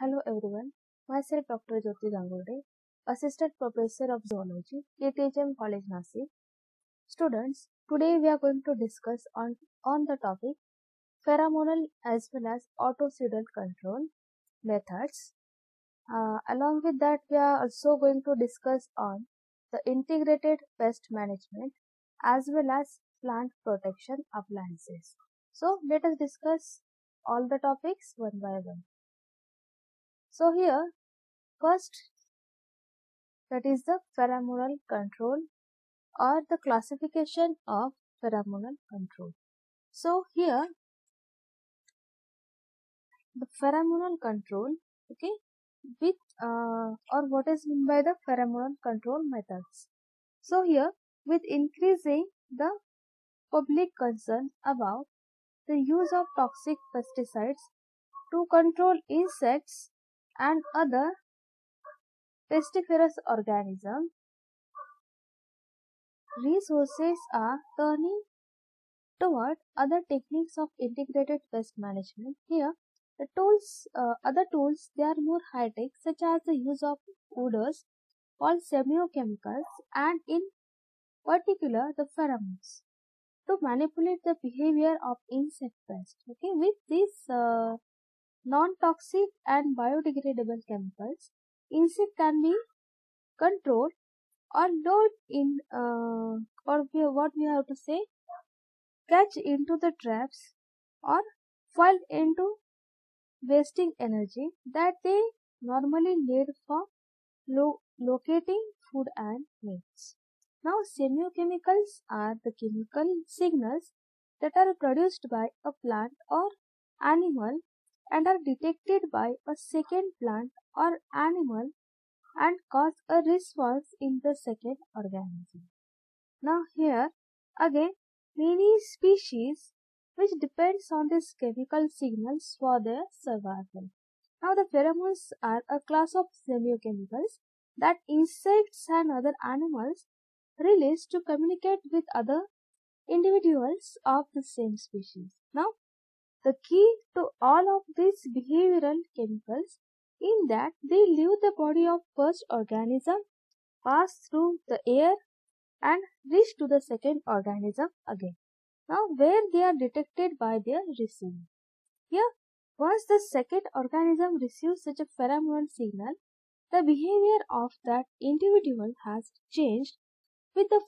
Hello everyone, myself Dr. Jyoti Gangurde, Assistant Professor of Zoology, KTHM College Nasik. Students, today we are going to discuss on the topic pheromonal as well as autocidal control methods. Along with that, we are also going to discuss on the integrated pest management as well as plant protection appliances. So let us discuss all the topics one by one. So here, first, that is the pheromonal control or the classification of pheromonal control. So here the pheromonal control, okay, with or what is meant by the pheromonal control methods. So here with increasing the public concern about the use of toxic pesticides to control insects and other pestiferous organisms, resources are turning toward other techniques of integrated pest management. Here, other tools, they are more high-tech, such as the use of odors called semiochemicals and in particular the pheromones to manipulate the behavior of insect pests. Okay, with these non-toxic and biodegradable chemicals, insect can be controlled or lured in, what we have to say, catch into the traps or fall into wasting energy that they normally need for locating food and mates. Now, semiochemicals are the chemical signals that are produced by a plant or animal and are detected by a second plant or animal and cause a response in the second organism. Now here again many species which depends on these chemical signals for their survival. Now the pheromones are a class of semiochemicals that insects and other animals release to communicate with other individuals of the same species. Now the key to all of these behavioral chemicals in that they leave the body of first organism, pass through the air and reach to the second organism again. Now where they are detected by their receiver. Here, once the second organism receives such a pheromone signal, the behavior of that individual has changed with the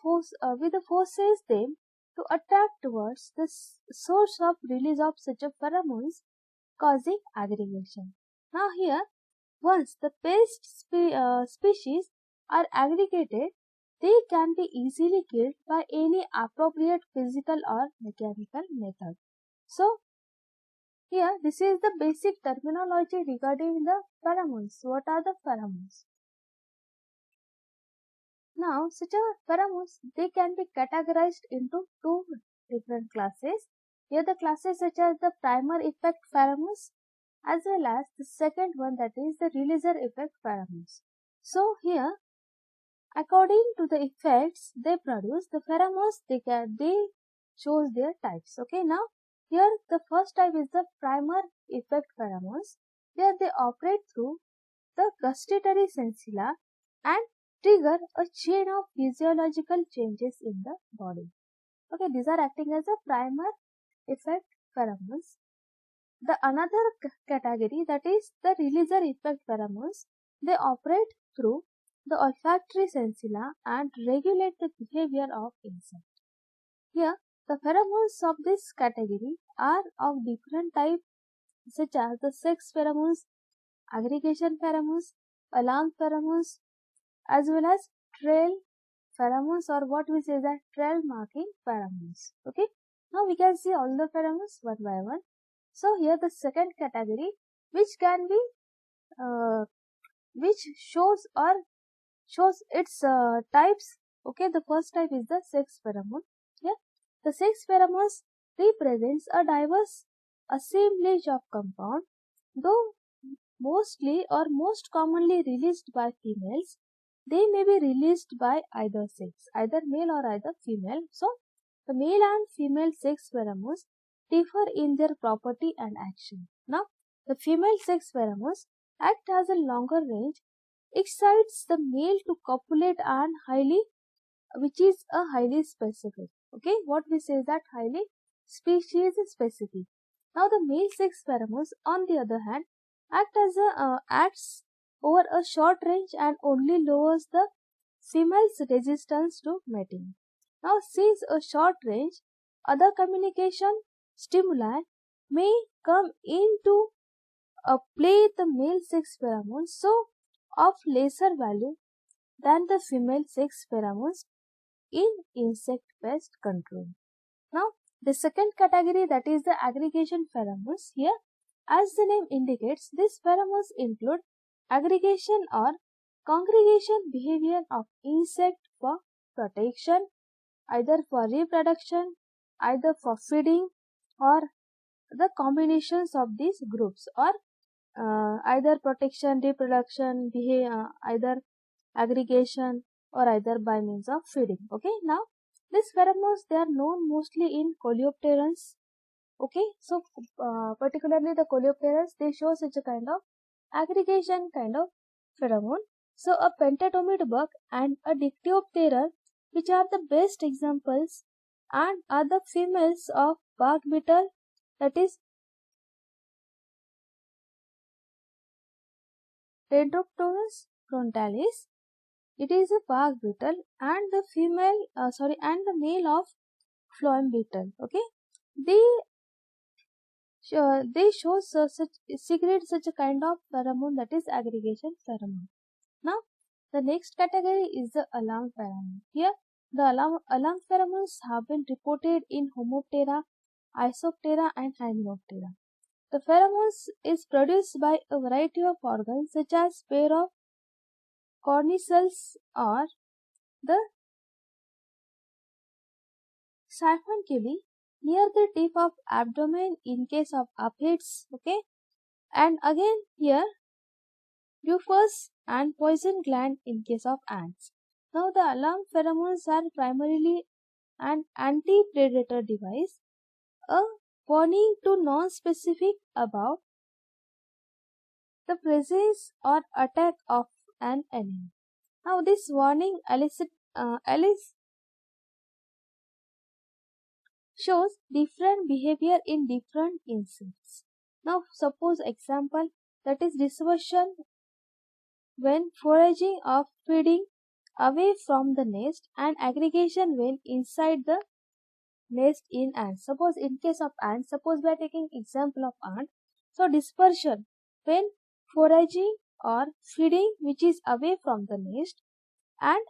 forces them to attract towards the source of release of such a pheromones causing aggregation. Now here, once the species are aggregated, they can be easily killed by any appropriate physical or mechanical method. So, here this is the basic terminology regarding the pheromones. What are the pheromones? Now, such a pheromones, they can be categorized into two different classes. Here the classes such as the primer effect pheromones as well as the second one, that is the releaser effect pheromones. So here, according to the effects they produce, the pheromones they choose their types. Okay, now here the first type is the primer effect pheromones. Here they operate through the gustatory sensilla and trigger a chain of physiological changes in the body. Okay, these are acting as a primer effect pheromones. The another category, that is the releaser effect pheromones, they operate through the olfactory sensilla and regulate the behavior of insect. Here, the pheromones of this category are of different types such as the sex pheromones, aggregation pheromones, alarm pheromones, as well as trail pheromones, or what we say that trail marking pheromones. Okay, now we can see all the pheromones one by one. So here the second category, which can be which shows its types. Okay, the first type is the sex pheromone. Yeah, the sex pheromones represents a diverse assemblage of compound, though mostly or most commonly released by females. They may be released by either sex, either male or either female. So the male and female sex pheromones differ in their property and action. Now, the female sex pheromones, act as a longer range, excites the male to copulate and which is a highly specific. Okay, what we say is that highly species specific. Now the male sex pheromones, on the other hand, acts over a short range and only lowers the female's resistance to mating. Now, since a short range, other communication stimuli may come into play the male sex pheromones, so of lesser value than the female sex pheromones in insect pest control. Now, the second category, that is the aggregation pheromones. Here, as the name indicates, these pheromones include aggregation or congregation behavior of insect for protection, either for reproduction, either for feeding, or the combinations of these groups, or either protection, reproduction, either aggregation, or either by means of feeding. Okay, now these pheromones, they are known mostly in coleopterans. Okay, so particularly the coleopterans, they show such a kind of aggregation kind of pheromone. So a pentatomid bug and a dictyoptera, which are the best examples, and are the females of bark beetle, that is Dendroctonus frontalis. It is a bark beetle, and the and the male of phloem beetle. Okay, they secrete such a kind of pheromone, that is aggregation pheromone. Now, the next category is the alarm pheromone. Here, the alarm pheromones have been reported in Homoptera, Isoptera, and Hymenoptera. The pheromones is produced by a variety of organs such as pair of cornicels or the siphon near the tip of abdomen in case of aphids. Okay, and again here Bufors and poison gland in case of ants. Now the alarm pheromones are primarily an anti-predator device, a warning to non-specific about the presence or attack of an enemy. Now this warning shows different behavior in different insects. Now suppose example, that is dispersion when foraging or feeding away from the nest, and aggregation when inside the nest in ants. Suppose in case of ants, suppose we are taking example of ant. So dispersion when foraging or feeding which is away from the nest, and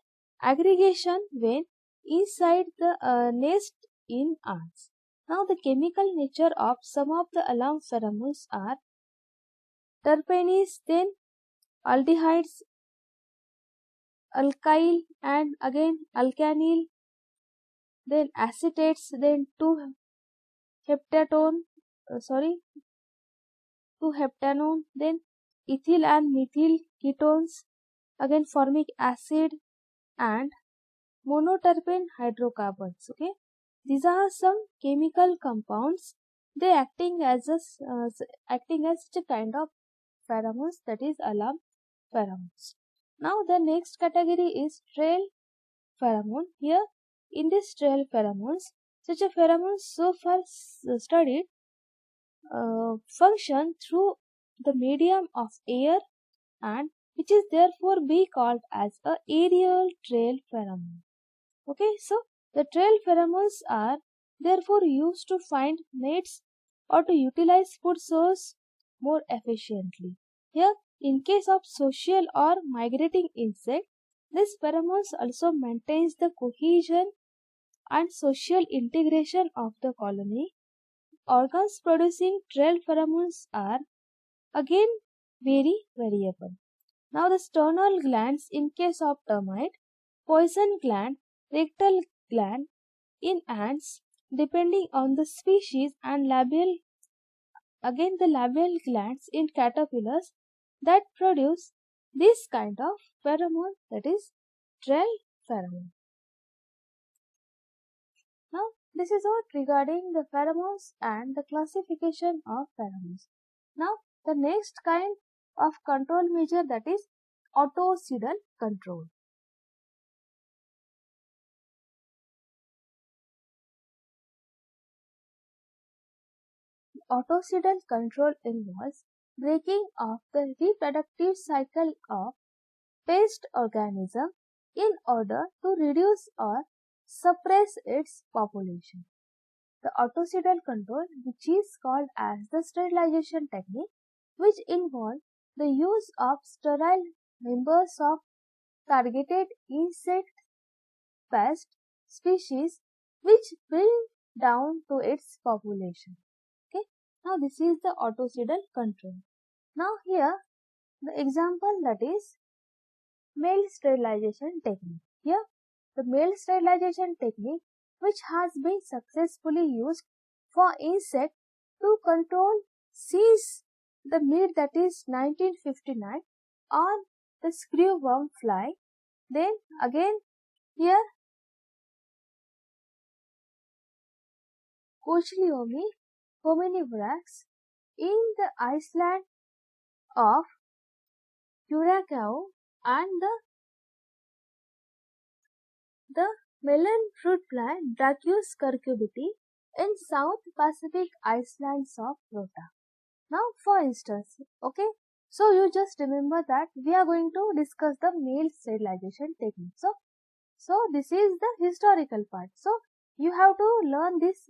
aggregation when inside the nest in ants. Now the chemical nature of some of the alarm pheromones are terpenes, then aldehydes, alkyl, and again alkanyl, then acetates, then 2-heptatone, 2-heptanone, then ethyl and methyl ketones, again formic acid, and monoterpene hydrocarbons. Okay, these are some chemical compounds. They acting as such a kind of pheromones, that is alarm pheromones. Now the next category is trail pheromone. Here in this trail pheromones, such a pheromones so far studied function through the medium of air, and which is therefore be called as a aerial trail pheromone. Okay, so the trail pheromones are therefore used to find mates or to utilize food source more efficiently. Here, in case of social or migrating insect, this pheromones also maintains the cohesion and social integration of the colony. Organs producing trail pheromones are again very variable. Now the sternal glands in case of termite, poison gland, rectal gland in ants, depending on the species, and the labial glands in caterpillars that produce this kind of pheromone, that is trail pheromone. Now this is all regarding the pheromones and the classification of pheromones. Now the next kind of control measure, that is autocidal control. Autocidal control involves breaking of the reproductive cycle of pest organism in order to reduce or suppress its population. The autocidal control, which is called as the sterilization technique, which involves the use of sterile members of targeted insect pest species which bring down to its population. Okay, now this is the autocidal control. Now here the example, that is male sterilization technique. Here the male sterilization technique, which has been successfully used for insect to control since the mid, that is 1959, on the screwworm fly. Then again here Cochleomi hominivorax in the Iceland of Curacao, and the melon fruit fly Dracus curcubiti in South Pacific Islands of Rota. Now for instance, okay, so you just remember that we are going to discuss the male sterilization technique. So this is the historical part. So you have to learn this,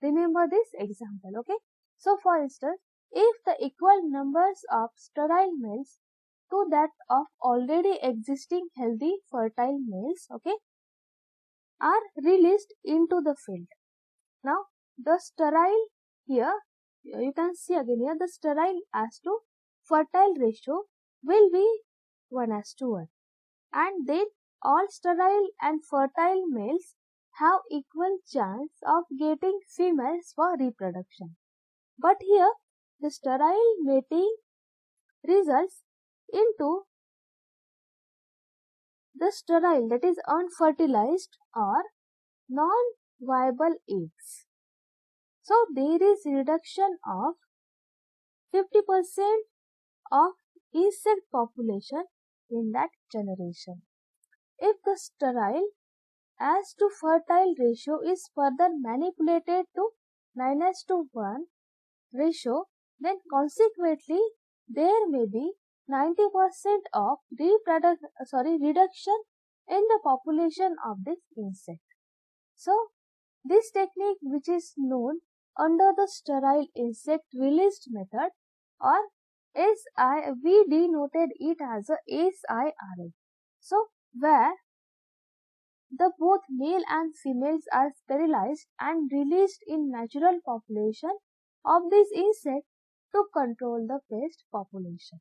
remember this example, okay. So for instance, if the equal numbers of sterile males to that of already existing healthy fertile males, okay, are released into the field. Now the sterile, here you can see again here, the sterile as to fertile ratio will be 1:1, and then all sterile and fertile males have equal chance of getting females for reproduction. But here the sterile mating results into the sterile, that is unfertilized or non-viable eggs. So there is reduction of 50% of insect population in that generation. If the sterile as to fertile ratio is further manipulated to 9:1 ratio, then consequently there may be 90% of reduction in the population of this insect. So this technique, which is known under the sterile insect released method, or we denoted it as a SIRA. So where the both male and females are sterilized and released in natural population of this insect to control the pest population.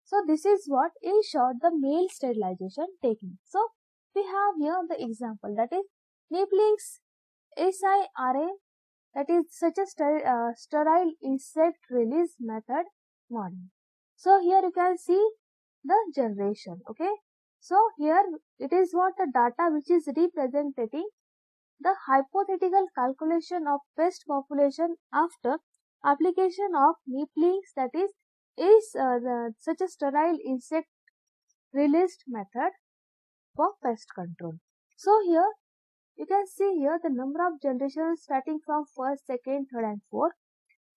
So this is what, in short, the male sterilization technique. So we have here the example, that is Knipling's SIRA, that is such a sterile insect release method model. So here you can see the generation, okay. So here it is what the data which is representing the hypothetical calculation of pest population after application of Knipling's, that is such a sterile insect released method for pest control. So here you can see here the number of generations starting from first, second, third and fourth.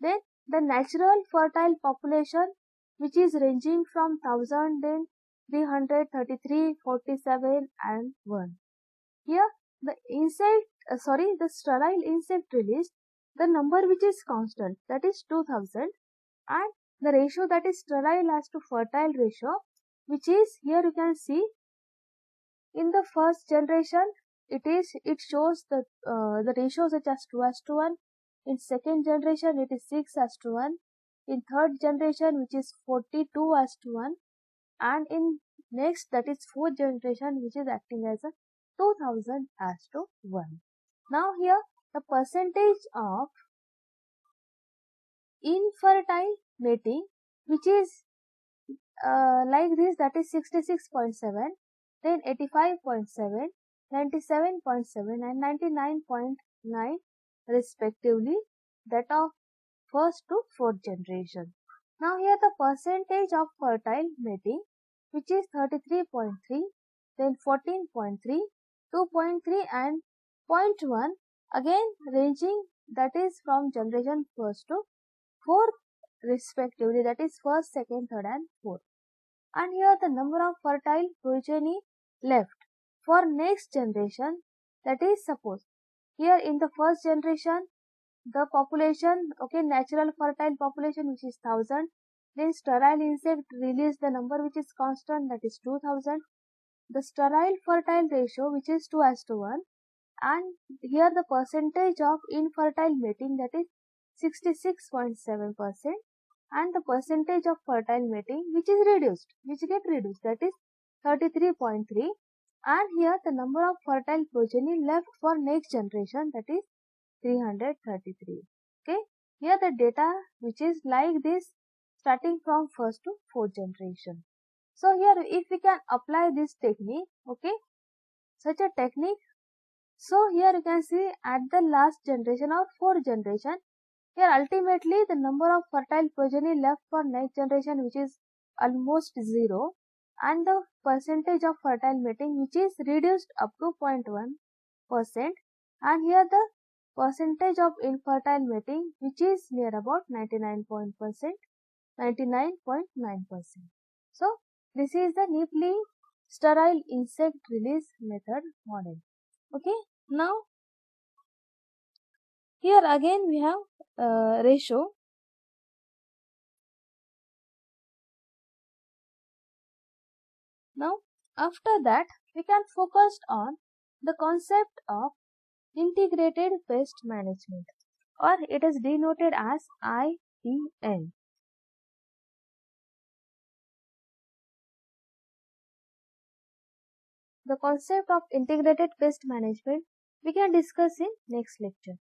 Then the natural fertile population, which is ranging from 1000, then 333, 47 and 1. Here the the sterile insect released, the number which is constant, that is 2000, and the ratio, that is sterile as to fertile ratio, which is here you can see in the first generation it shows the ratio such as 2:1. In second generation it is 6:1. In third generation, which is 42:1, and in next, that is fourth generation, which is acting as a 2000:1. Now here the percentage of infertile mating, which is like this, that is 66.7, then 85.7, 97.7 and 99.9 respectively, that of first to fourth generation. Now here the percentage of fertile mating, which is 33.3, then 14.3, 2.3 and 0.1, again ranging, that is from generation first to fourth respectively, that is first, second, third and fourth. And here the number of fertile progeny left for next generation, that is suppose here in the first generation the population, okay, natural fertile population which is 1000, then sterile insect release the number which is constant, that is 2000, the sterile fertile ratio which is 2:1, and here the percentage of infertile mating, that is 66.7%, and the percentage of fertile mating which is reduced, which get reduced, that is 33.3, and here the number of fertile progeny left for next generation, that is 333. Okay, here the data which is like this starting from first to fourth generation. So here if we can apply this technique, okay, such a technique, so here you can see at the last generation or fourth generation, here ultimately the number of fertile progeny left for next generation which is almost 0, and the percentage of fertile mating which is reduced up to 0.1%, and here the percentage of infertile mating which is near about 99.9%. So this is the Neeply sterile insect release method model. Okay, now here again we have ratio. Now after that we can focus on the concept of integrated pest management, or it is denoted as IPM. The concept of integrated pest management we can discuss in next lecture.